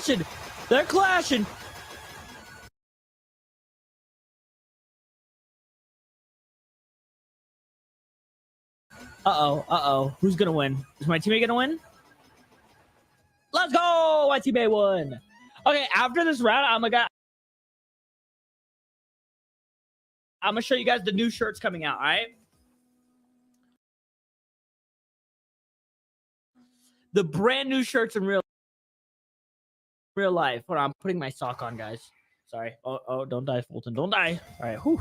clashing. They're clashing. Uh-oh. Who's gonna win? Is my teammate gonna win? Let's go! My teammate won. Okay, after this round, I'm gonna show you guys the new shirts coming out, all right? The brand new shirts in real life. Hold on, I'm putting my sock on, guys. Sorry. Oh, don't die, Fulton. Don't die. All right, whew.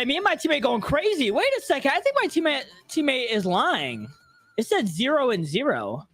And me and my teammate going crazy. Wait a second. I think my teammate is lying. It said 0 and 0.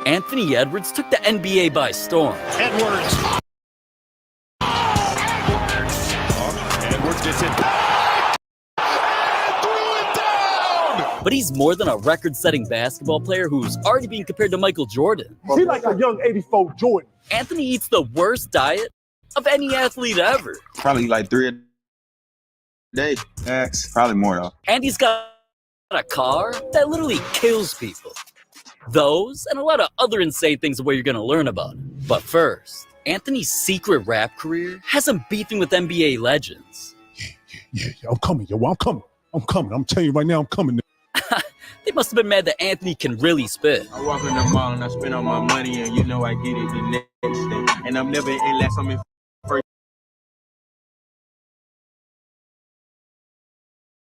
Anthony Edwards took the NBA by storm. Edwards gets it. Threw it down! But he's more than a record-setting basketball player who's already being compared to Michael Jordan. He's like a young 84 Jordan. Anthony eats the worst diet of any athlete ever. Probably like 3 a day. Max. Probably more though. And he's got a car that literally kills people. Those and a lot of other insane things are where you're going to learn about him. But first, Anthony's secret rap career has him beefing with NBA legends. Yeah, I'm coming, yo. I'm coming. I'm telling you right now, I'm coming. They must have been mad that Anthony can really spit. I walk in the mall and I spend all my money, and you know I get it the next day. And I'm never in last, I'm in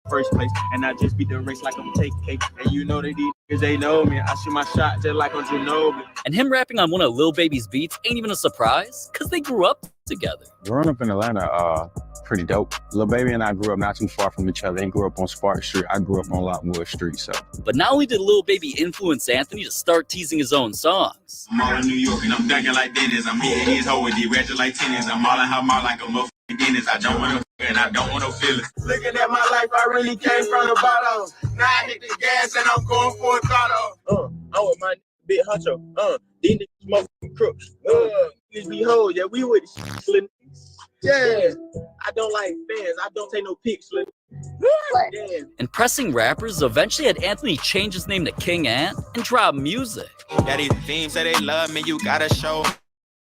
first place. And I just beat the race like I'm take cake. And you know that these niggas, they know me. I shoot my shot just like I'm Ginobili. And him rapping on one of Lil Baby's beats ain't even a surprise, because they grew up together. Growing up in Atlanta, pretty dope. Lil Baby and I grew up not too far from each other. He grew up on Spark Street. I grew up on Lockwood Street, so. But not only did Lil Baby influence Anthony to start teasing his own songs. I'm all in New York and I'm dunking like Dennis. I'm hitting these hoes with these ratchets like tennis. I'm all in her mouth like a motherfucking Dennis. I don't want to and I don't want to feel it. Looking at my life, I really came from the bottom. Now I hit the gas and I'm going for a throttle. I want my big honcho. These niggas motherfucking crooks. Niggas be hoes. Yeah, we with the shit. Yeah, I don't like fans. I don't take no pics. Yeah. Impressing rappers eventually had Anthony change his name to King Ant and drop music. Yeah, these fiends say they love me, you gotta show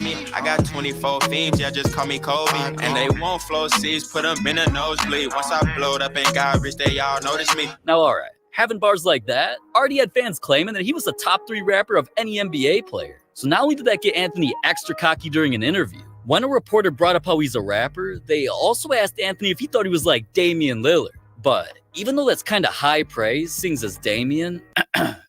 me. I got 24 fiends, yeah, just call me Kobe. And they won't flow seats, put them in a nosebleed. Once I blowed up and got rich, they all notice me. Now, alright, having bars like that already had fans claiming that he was the top 3 rapper of any NBA player. So not only did that get Anthony extra cocky during an interview, when a reporter brought up how he's a rapper, they also asked Anthony if he thought he was like Damian Lillard. But even though that's kind of high praise, seeing as Damian,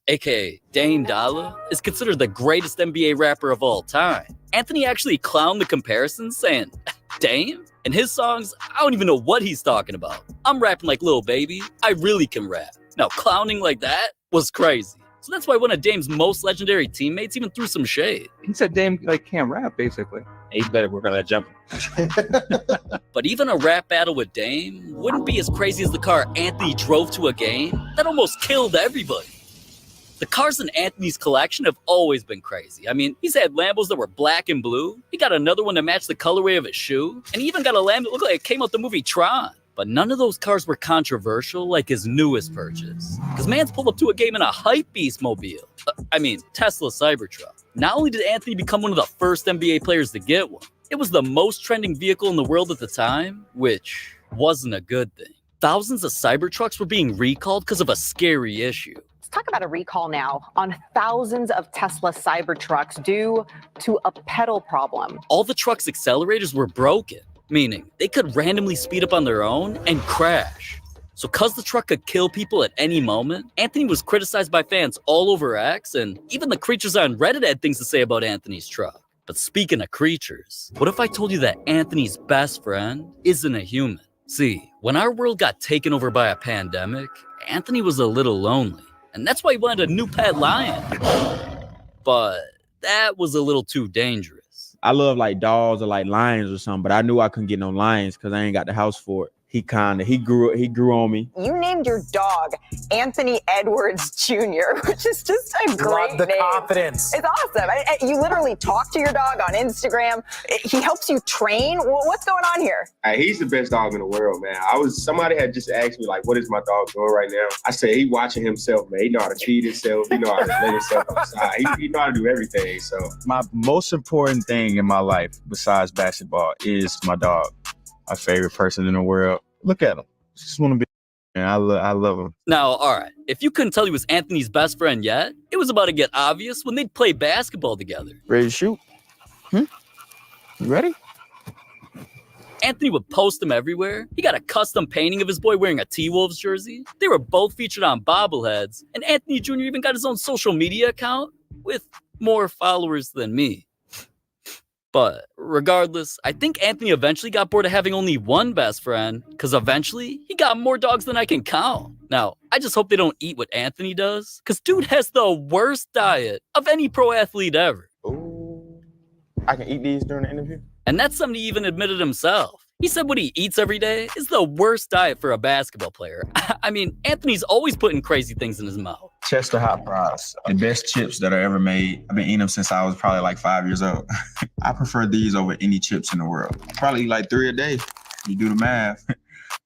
aka Dame Dollar, is considered the greatest NBA rapper of all time, Anthony actually clowned the comparison, saying, Dame? In his songs, I don't even know what he's talking about. I'm rapping like Lil Baby. I really can rap. Now, clowning like that was crazy. So that's why one of Dame's most legendary teammates even threw some shade. He said Dame can't rap, basically. He's better work on that jump. But even a rap battle with Dame wouldn't be as crazy as the car Anthony drove to a game that almost killed everybody. The cars in Anthony's collection have always been crazy. I mean, he's had Lambos that were black and blue. He got another one to match the colorway of his shoe. And he even got a Lambo that looked like it came out the movie Tron. But none of those cars were controversial like his newest purchase. Because man's pulled up to a game in a hypebeast mobile. Tesla Cybertruck. Not only did Anthony become one of the first NBA players to get one, it was the most trending vehicle in the world at the time, which wasn't a good thing. Thousands of Cybertrucks were being recalled because of a scary issue. Let's talk about a recall now on thousands of Tesla Cybertrucks due to a pedal problem. All the truck's accelerators were broken, meaning they could randomly speed up on their own and crash. So cause the truck could kill people at any moment, Anthony was criticized by fans all over X, and even the creatures on Reddit had things to say about Anthony's truck. But speaking of creatures, what if I told you that Anthony's best friend isn't a human? See, when our world got taken over by a pandemic, Anthony was a little lonely, and that's why he wanted a new pet lion. But that was a little too dangerous. I love like dogs or like lions or something, but I knew I couldn't get no lions because I ain't got the house for it. He grew on me. You named your dog Anthony Edwards Jr., which is just a great Love the name. confidence. It's awesome. You literally talk to your dog on Instagram. He helps you train. What's going on here? He's the best dog in the world, man. Somebody had just asked me, like, what is my dog doing right now? I said, he watching himself, man. He know how to feed himself. He know how to let himself outside. He know how to do everything. So my most important thing in my life, besides basketball, is my dog. My favorite person in the world. Look at him. Just want to be. Man, I love him. Now, all right, if you couldn't tell he was Anthony's best friend yet, it was about to get obvious when they'd play basketball together. Ready to shoot? You ready? Anthony would post him everywhere. He got a custom painting of his boy wearing a T-Wolves jersey. They were both featured on bobbleheads, and Anthony Jr. even got his own social media account with more followers than me. But regardless, I think Anthony eventually got bored of having only one best friend, because eventually he got more dogs than I can count. Now, I just hope they don't eat what Anthony does, because dude has the worst diet of any pro athlete ever. ooh, I can eat these during the interview. And that's something he even admitted himself. He said what he eats every day is the worst diet for a basketball player. I mean, Anthony's always putting crazy things in his mouth. Chester hot fries, the best chips that are ever made. I've been eating them since I was probably like 5 years old. I prefer these over any chips in the world. Probably eat like 3 a day. You do the math.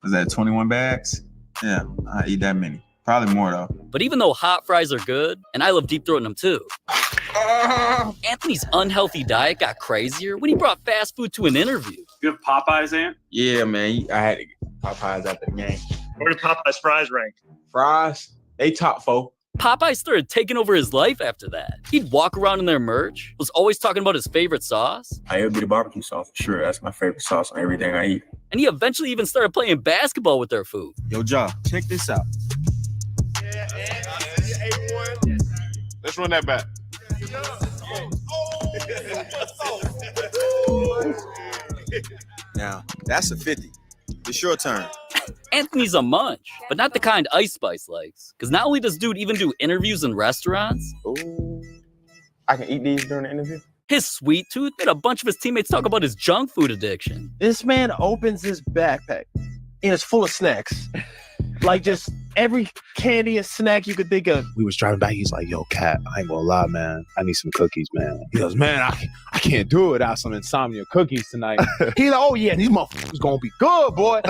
Was that 21 bags? Yeah, I eat that many. Probably more though. But even though hot fries are good, and I love deep throating them too, Anthony's unhealthy diet got crazier when he brought fast food to an interview. You have Popeyes, Ant? Yeah, man. I had to get Popeyes after the game. Where does Popeyes fries rank? Fries, they top 4. Popeye started taking over his life after that. He'd walk around in their merch, was always talking about his favorite sauce. It would be the barbecue sauce for sure. That's my favorite sauce on everything I eat. And he eventually even started playing basketball with their food. Yo, Ja, check this out. Let's run that back. Now, that's a 50. It's your turn. Anthony's a munch, but not the kind Ice Spice likes. Because not only does dude even do interviews in restaurants, Ooh, I can eat these during the interview. his sweet tooth made a bunch of his teammates talk about his junk food addiction. This man opens his backpack and it's full of snacks. Like just every candy and snack you could think of. We was driving back. He's like, yo, Cat, I ain't gonna lie, man. I need some cookies, man. He goes, man, I can't do it without some insomnia cookies tonight. He's like, oh, yeah, these motherfuckers gonna be good, boy.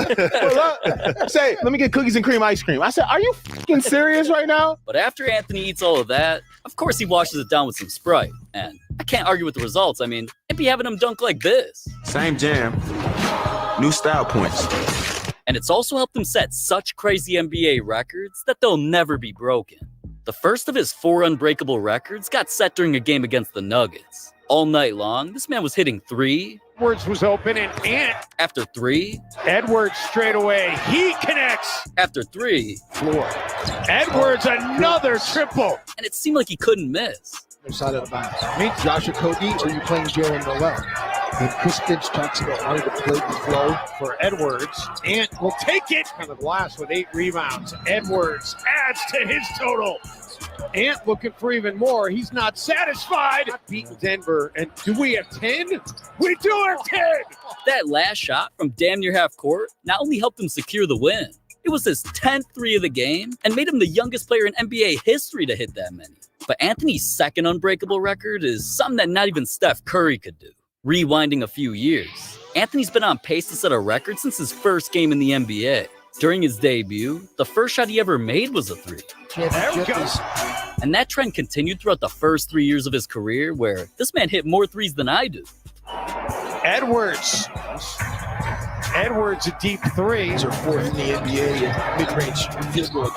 Say, let me get cookies and cream ice cream. I said, are you fucking serious right now? But after Anthony eats all of that, of course he washes it down with some Sprite. And I can't argue with the results. I mean, it'd be having him dunk like this. Same jam, new style points. And it's also helped him set such crazy NBA records that they'll never be broken. The first of his 4 unbreakable records got set during a game against the Nuggets. All night long, this man was hitting 3. Edwards was open and Ant. After 3. Edwards straight away. He connects. After 3. Floor. Edwards another triple. And it seemed like he couldn't miss. Side of the bounce. I mean, Josh Okogie, or are you playing Jalen Noel? When Chris Finch talks about wanting to play the flow for Edwards, Ant will take it on the glass with 8 rebounds. Edwards adds to his total. Ant looking for even more. He's not satisfied. Beating Denver. And do we have 10? We do have 10. That last shot from damn near half court not only helped him secure the win, it was his 10th 3 of the game and made him the youngest player in NBA history to hit that many. But Anthony's second unbreakable record is something that not even Steph Curry could do. Rewinding a few years, Anthony's been on pace to set a record since his first game in the NBA. During his debut, the first shot he ever made was a 3. There we go. And that trend continued throughout the first 3 years of his career, where this man hit more 3s than I do. Edwards a deep 3. These are 4th in the NBA in mid-range field goal.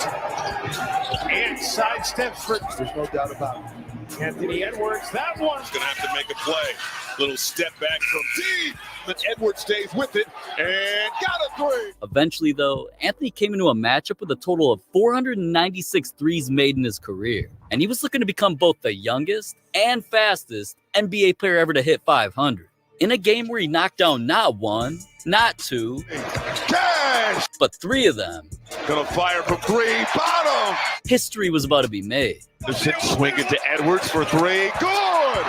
And sidesteps for. There's no doubt about it. Anthony Edwards, that one's Gonna have to make a play. Little step back from deep, but Edwards stays with it and got a 3. Eventually, though, Anthony came into a matchup with a total of 496 threes made in his career, and he was looking to become both the youngest and fastest NBA player ever to hit 500. In a game where he knocked down not 1, not 2, Cash! but 3 of them. Gonna fire from 3, bottom! History was about to be made. Swing it to Edwards for 3, good!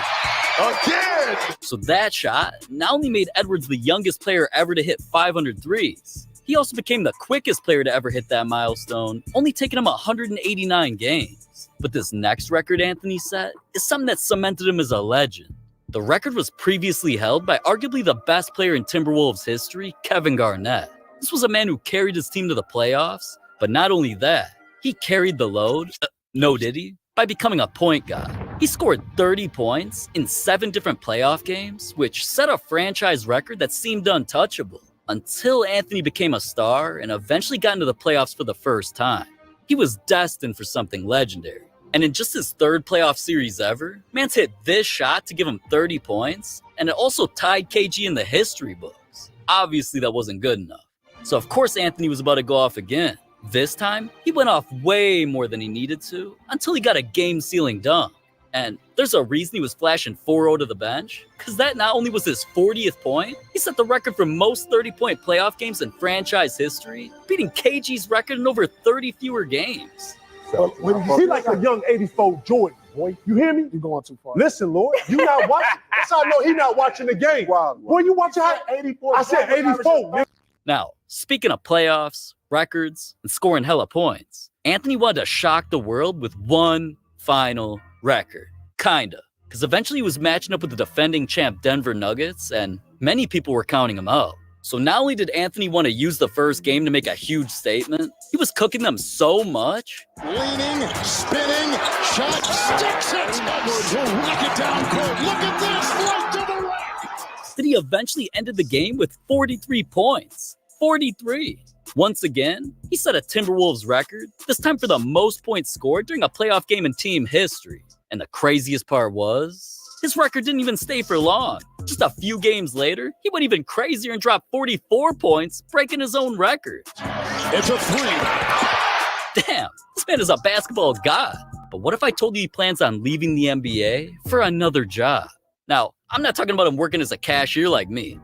Again! So that shot not only made Edwards the youngest player ever to hit 500 threes, he also became the quickest player to ever hit that milestone, only taking him 189 games. But this next record Anthony set is something that cemented him as a legend. The record was previously held by arguably the best player in Timberwolves history, Kevin Garnett. This was a man who carried his team to the playoffs, but not only that, he carried the load, no did he, by becoming a point guard. He scored 30 points in 7 different playoff games, which set a franchise record that seemed untouchable, until Anthony became a star and eventually got into the playoffs for the first time. He was destined for something legendary. And in just his 3rd playoff series ever, Mance hit this shot to give him 30 points, and it also tied KG in the history books. Obviously, that wasn't good enough. So of course Anthony was about to go off again. This time, he went off way more than he needed to, until he got a game-sealing dunk. And there's a reason he was flashing 4-0 to the bench, because that not only was his 40th point, he set the record for most 30-point playoff games in franchise history, beating KG's record in over 30 fewer games. He like a young 84 Jordan, boy. You hear me? You're going too far. Listen, Lord, you not watching. That's how I know he not watching the game. Wow. Boy, you watching how 84. I said 84. Now, speaking of playoffs, records, and scoring hella points, Anthony wanted to shock the world with one final record. Kinda. Because eventually he was matching up with the defending champ Denver Nuggets, and many people were counting him out. So not only did Anthony want to use the first game to make a huge statement, he was cooking them so much. Leaning, spinning, shot, sticks it! Edwards will rock it down court. Look at this, right to the rack! That he eventually ended the game with 43 points. 43. Once again, he set a Timberwolves record, this time for the most points scored during a playoff game in team history. And the craziest part was, his record didn't even stay for long. Just a few games later, he went even crazier and dropped 44 points, breaking his own record. It's a 3. Damn, this man is a basketball god. But what if I told you he plans on leaving the NBA for another job? Now, I'm not talking about him working as a cashier like me.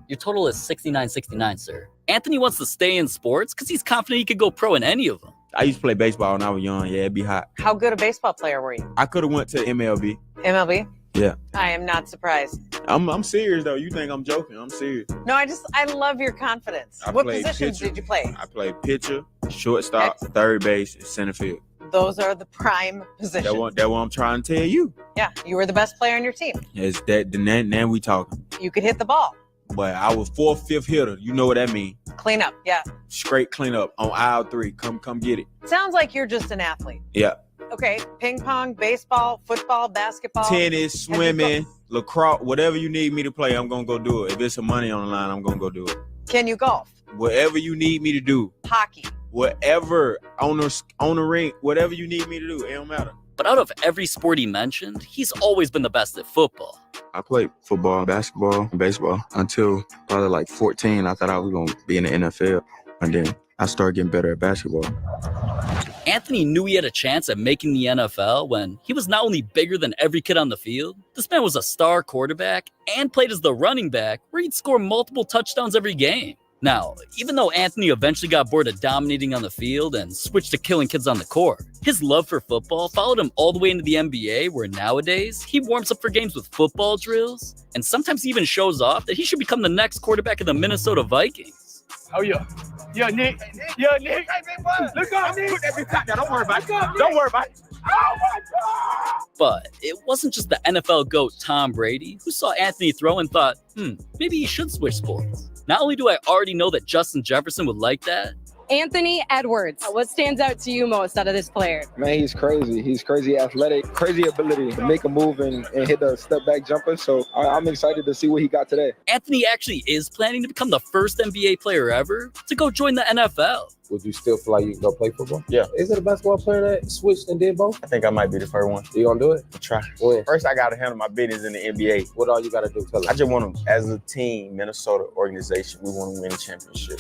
Your total is 69.69, sir. Anthony wants to stay in sports because he's confident he could go pro in any of them. I used to play baseball when I was young. Yeah, it'd be hot. How good a baseball player were you? I could have went to MLB. MLB? Yeah. I am not surprised. I'm serious though. You think I'm joking? I'm serious. No, I love your confidence. I What played positions pitcher. did you play? I played pitcher, Shortstop, third base, and center field. Those are the prime positions. That's what I'm trying to tell you. Yeah, you were the best player on your team. Is that now we talking? You could hit the ball. But I was 4th, 5th hitter. You know what that means? Clean up, yeah. Straight clean up on aisle 3. Come get it. Sounds like you're just an athlete. Yeah. Okay, ping pong, baseball, football, basketball. Tennis, swimming, lacrosse, whatever you need me to play, I'm gonna go do it. If it's some money on the line, I'm gonna go do it. Can you golf? Whatever you need me to do. Hockey. Whatever on the ring, whatever you need me to do, it don't matter. But out of every sport he mentioned, he's always been the best at football. I played football, basketball, and baseball until probably like 14. I thought I was gonna be in the NFL, and then I started getting better at basketball. Anthony knew he had a chance at making the NFL when he was not only bigger than every kid on the field, this man was a star quarterback and played as the running back where he'd score multiple touchdowns every game. Now, even though Anthony eventually got bored of dominating on the field and switched to killing kids on the court, his love for football followed him all the way into the NBA, where nowadays he warms up for games with football drills, and sometimes he even shows off that he should become the next quarterback of the Minnesota Vikings. Oh, yeah. Yeah, Nick. Yeah, Nick. Look up, Nick. Put that bitch out there. Don't worry about it. Don't worry about it. Oh, my God. But it wasn't just the NFL GOAT Tom Brady who saw Anthony throw and thought, maybe he should switch sports. Not only do I already know that Justin Jefferson would like that, Anthony Edwards. What stands out to you most out of this player? Man, he's crazy. He's crazy athletic, crazy ability to make a move and hit a step back jumper. So I'm excited to see what he got today. Anthony actually is planning to become the first NBA player ever to go join the NFL. Would you still feel like you can go play football? Yeah. Is it a basketball player that switched and did both? I think I might be the first one. You gonna do it? Try. When? First, I gotta handle my business in the NBA. What all you gotta do? Tell us. I just want to, as a team, Minnesota organization, we want to win a championship.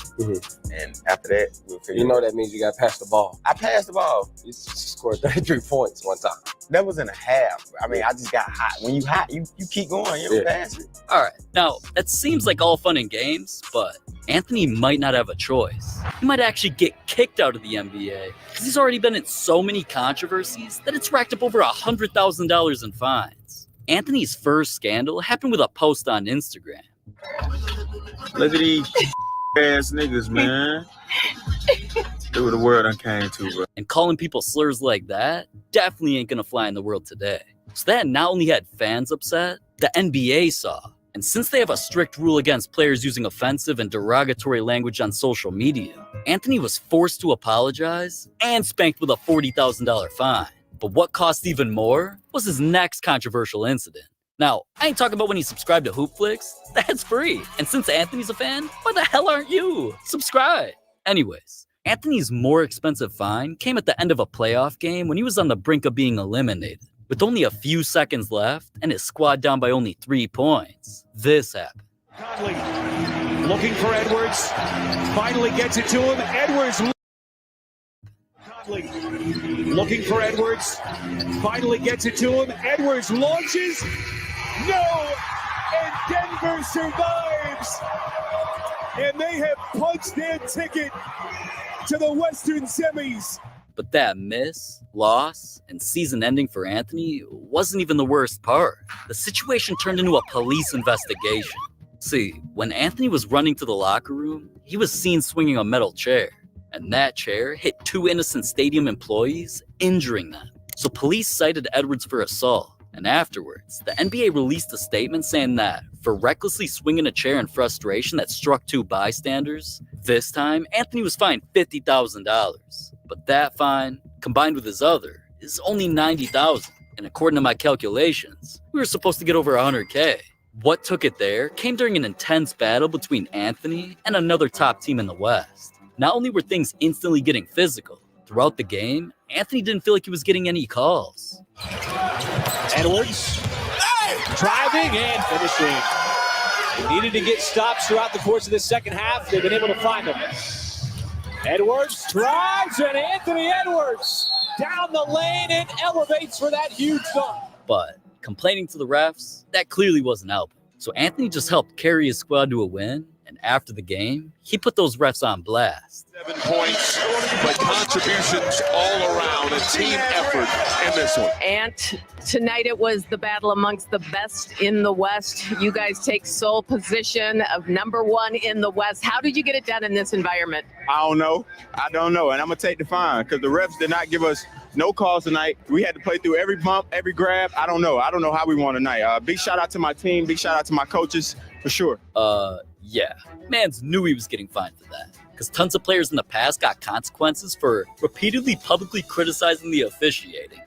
And after that, we'll figure You know it out. that means you gotta pass the ball. I passed the ball. You scored 33 points one time. That was in a half. I mean, I just got hot. When you hot, you keep going. You don't pass it. All right, now that seems like all fun and games, but Anthony might not have a choice. He might actually get kicked out of the NBA because he's already been in so many controversies that it's racked up over $100,000 in fines. Anthony's first scandal happened with a post on Instagram. Look at these ass niggas, man. Do what the world I came to, bro. And calling people slurs like that definitely ain't gonna fly in the world today. So that not only had fans upset, the NBA saw. And since they have a strict rule against players using offensive and derogatory language on social media, Anthony was forced to apologize and spanked with a $40,000 fine. But what cost even more was his next controversial incident. Now, I ain't talking about when he subscribed to Hoopflix. That's free. And since Anthony's a fan, why the hell aren't you? Subscribe. Anyways, Anthony's more expensive fine came at the end of a playoff game when he was on the brink of being eliminated. With only a few seconds left and his squad down by only 3 points, this happened. Conley looking for Edwards. Finally gets it to him. Edwards. Conley looking for Edwards. Finally gets it to him. Edwards launches. No! And Denver survives. And they have punched their ticket to the Western semis. But that miss, loss, and season ending for Anthony wasn't even the worst part. The situation turned into a police investigation. See, when Anthony was running to the locker room, he was seen swinging a metal chair. And that chair hit 2 innocent stadium employees, injuring them. So police cited Edwards for assault. And afterwards, the NBA released a statement saying that for recklessly swinging a chair in frustration that struck 2 bystanders, this time Anthony was fined $50,000. But that fine, combined with his other, is only $90,000. And according to my calculations, we were supposed to get over $100K. What took it there came during an intense battle between Anthony and another top team in the West. Not only were things instantly getting physical, throughout the game, Anthony didn't feel like he was getting any calls. Edwards driving and finishing. They needed to get stops throughout the course of the second half. They've been able to find them. Edwards drives, and Anthony Edwards down the lane and elevates for that huge dunk. But complaining to the refs, that clearly wasn't helping. So Anthony just helped carry his squad to a win And after the game, he put those refs on blast. 7 points, but contributions all around, a team effort in this one. And tonight it was the battle amongst the best in the West. You guys take sole position of #1 in the West. How did you get it done in this environment? I don't know. And I'm going to take the fine because the refs did not give us no calls tonight. We had to play through every bump, every grab. I don't know how we won tonight. Big shout out to my team. Big shout out to my coaches for sure. Yeah. Mans knew he was getting fined for that. Because tons of players in the past got consequences for repeatedly publicly criticizing the officiating.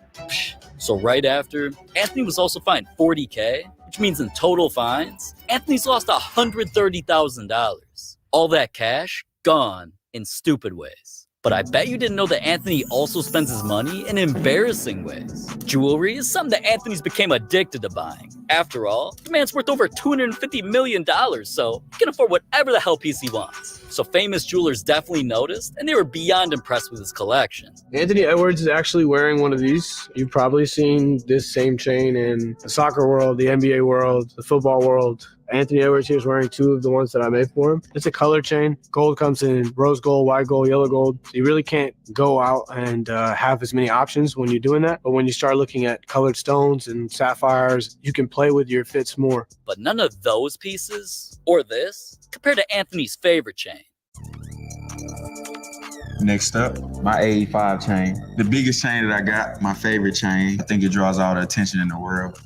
So right after, Anthony was also fined $40K, which means in total fines, Anthony's lost $130,000. All that cash, gone in stupid ways. But I bet you didn't know that Anthony also spends his money in embarrassing ways. Jewelry is something that Anthony's became addicted to buying. After all, the man's worth over $250 million, so he can afford whatever the hell piece he wants. So famous jewelers definitely noticed, and they were beyond impressed with his collection. Anthony Edwards is actually wearing one of these. You've probably seen this same chain in the soccer world, the NBA world, the football world. Anthony Edwards here is wearing 2 of the ones that I made for him. It's a color chain. Gold comes in rose gold, white gold, yellow gold. So you really can't go out and have as many options when you're doing that. But when you start looking at colored stones and sapphires, you can play with your fits more. But none of those pieces, or this, compared to Anthony's favorite chain. Next up, my 85 chain. The biggest chain that I got, my favorite chain. I think it draws all the attention in the world.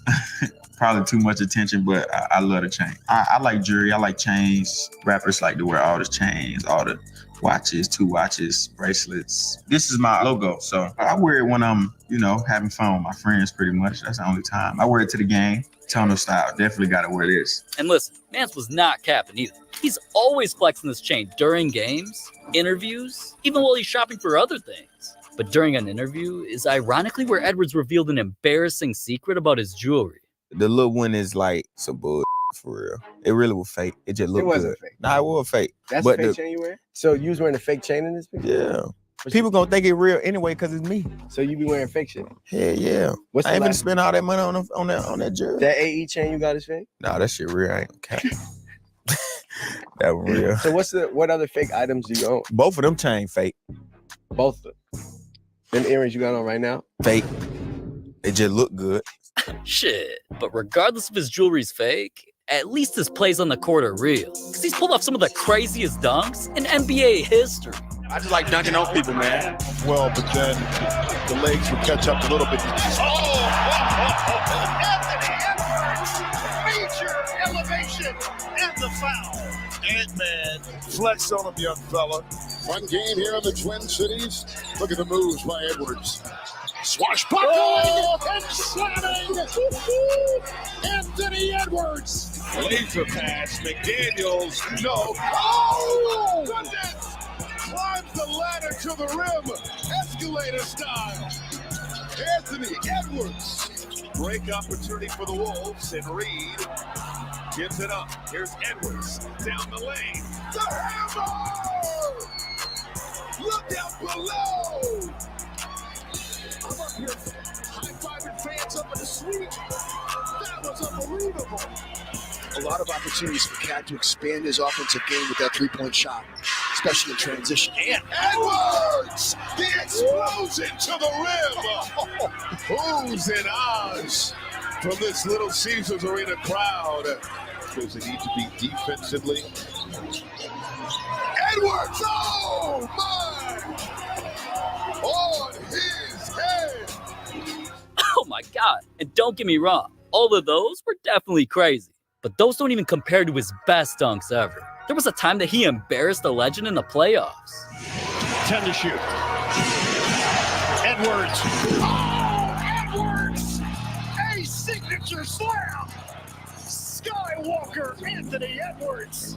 Probably too much attention, but I love the chain. I like jewelry, I like chains. Rappers like to wear all the chains, all the watches, 2 watches, bracelets. This is my logo, so I wear it when I'm, having fun with my friends pretty much. That's the only time. I wear it to the game. Tono style, definitely gotta wear this. And listen, Mans was not capping either. He's always flexing this chain during games, interviews, even while he's shopping for other things. But during an interview is ironically where Edwards revealed an embarrassing secret about his jewelry. The little one is like some bull for real. It really was fake. It just looked wasn't good. fake. Nah, it was fake. That's but a fake chain you wear? So you was wearing a fake chain in this picture? Yeah. People gonna think it real anyway because it's me. So you be wearing fake shit? Hell yeah. What's I the ain't gonna last- spend all that money on that jewelry. That AE chain you got is fake? Nah, that shit real. I ain't gonna cap. That was real. So what other fake items do you own? Both of them chain fake. Both of them. Them earrings you got on right now? Fake. They just look good. Shit. But regardless if his jewelry's fake, at least his plays on the court are real. Because he's pulled off some of the craziest dunks in NBA history. I just like dunking on people, man. Well, but then the legs would catch up a little bit. Anthony Edwards, major elevation and the foul. Ant-Man flex on him, young fella. Fun game here in the Twin Cities. Look at the moves by Edwards. Swashbuckling and slamming. Anthony Edwards. Laser pass. McDaniels. No. Oh, goodness. Climbs the ladder to the rim. Escalator style. Anthony Edwards. Break opportunity for the Wolves. And Reed gives it up. Here's Edwards down the lane. The hammer! Look out below! I'm up here high-fiving fans up in the suite. That was unbelievable. A lot of opportunities for Cat to expand his offensive game with that three-point shot, especially in transition. And Edwards! The explosion to the rim! Who's and ahs from this Little Caesars Arena crowd. Does it need to be defensively? Edwards! Oh, my! On his head! Oh my god. And don't get me wrong, all of those were definitely crazy. But those don't even compare to his best dunks ever. There was a time that he embarrassed a legend in the playoffs. 10 to shoot. Edwards. Oh, Edwards! A signature slam! Skywalker Anthony Edwards.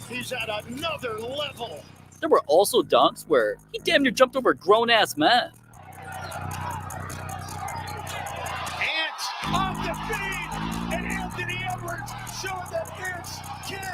He's at another level. There were also dunks where he damn near jumped over grown-ass men. Ant off the feed, and Anthony Edwards showing that Vince can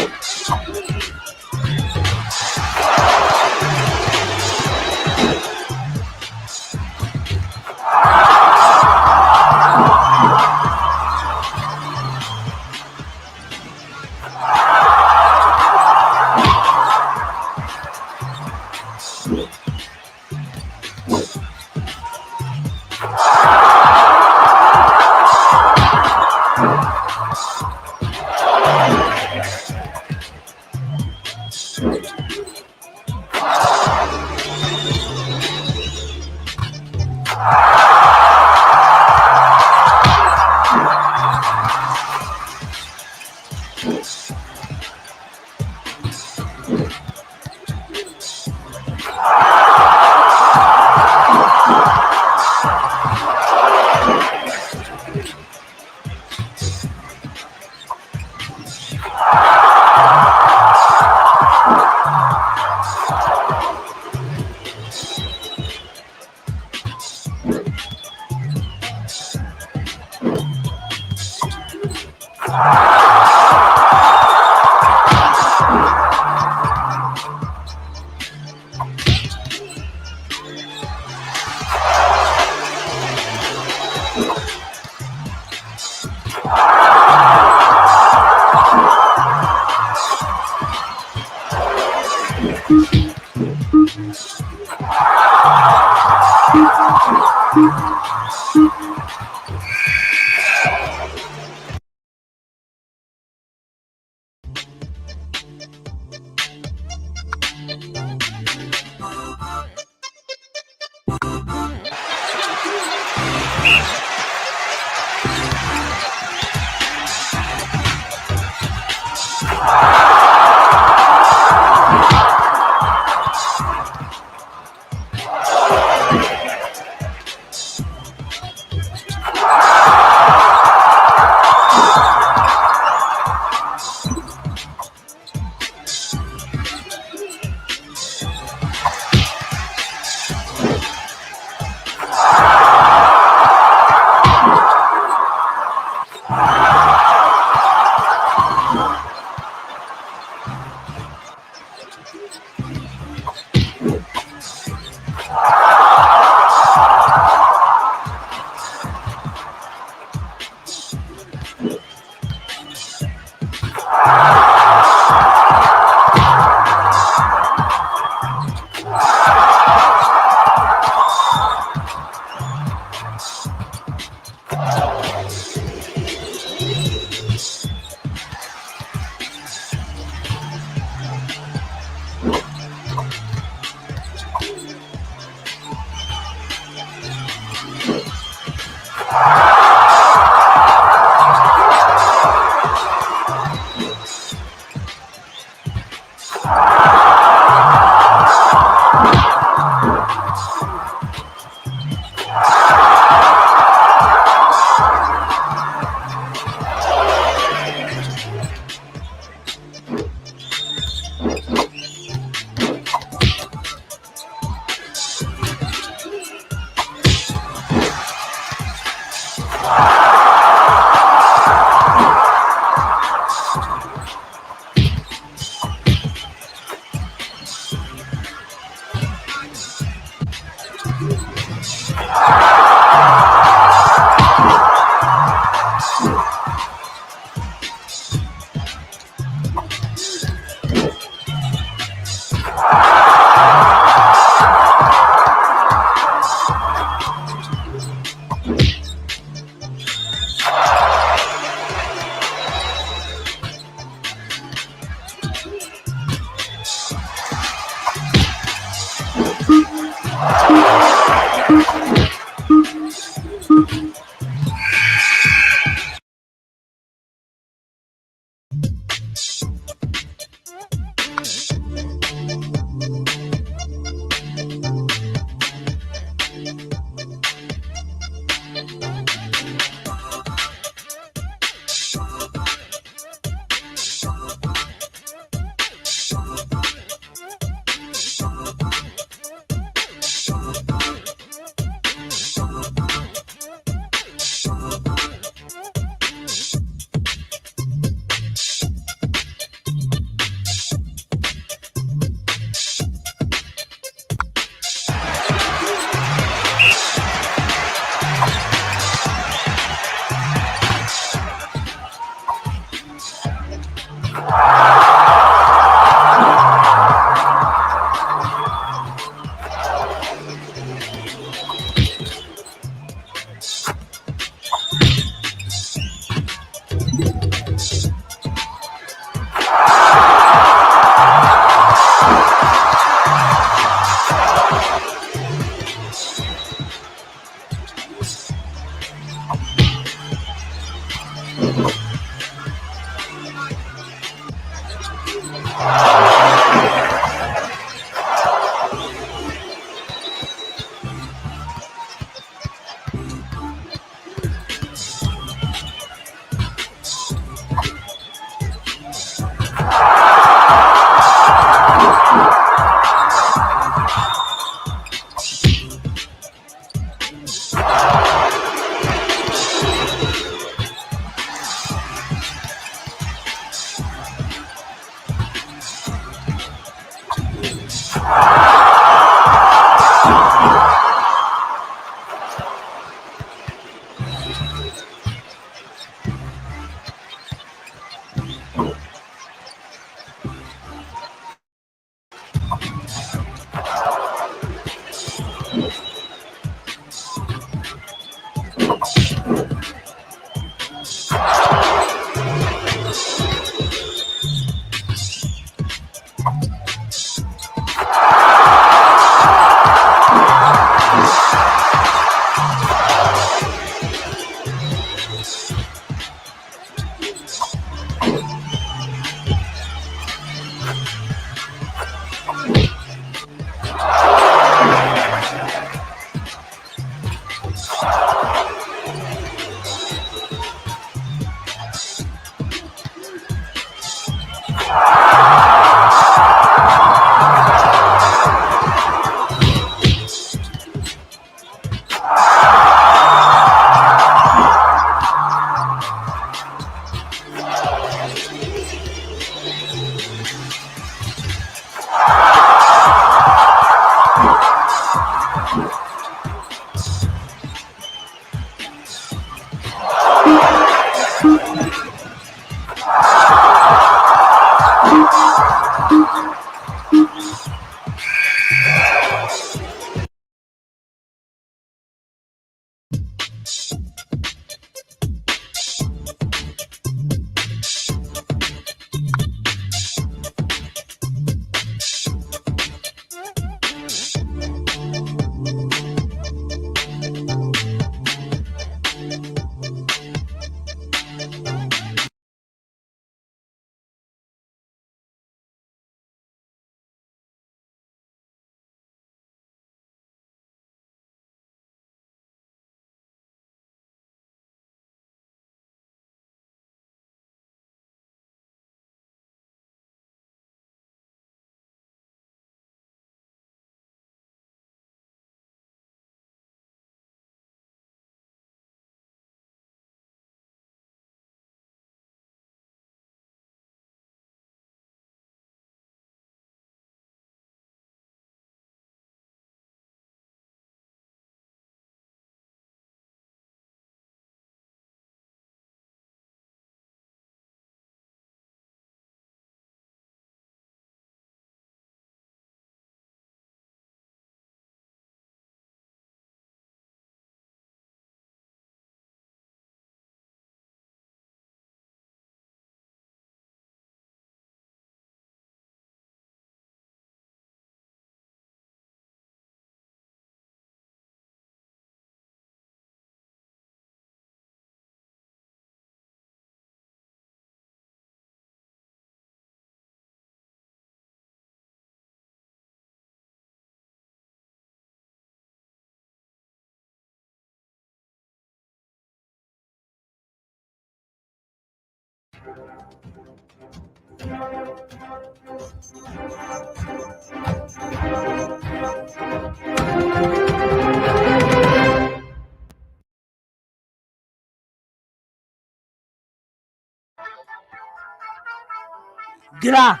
Gra!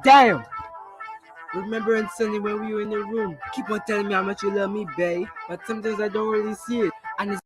Damn! Remember on Sunday when we were in the room, keep on telling me how much you love me, babe. But sometimes I don't really see it. And it's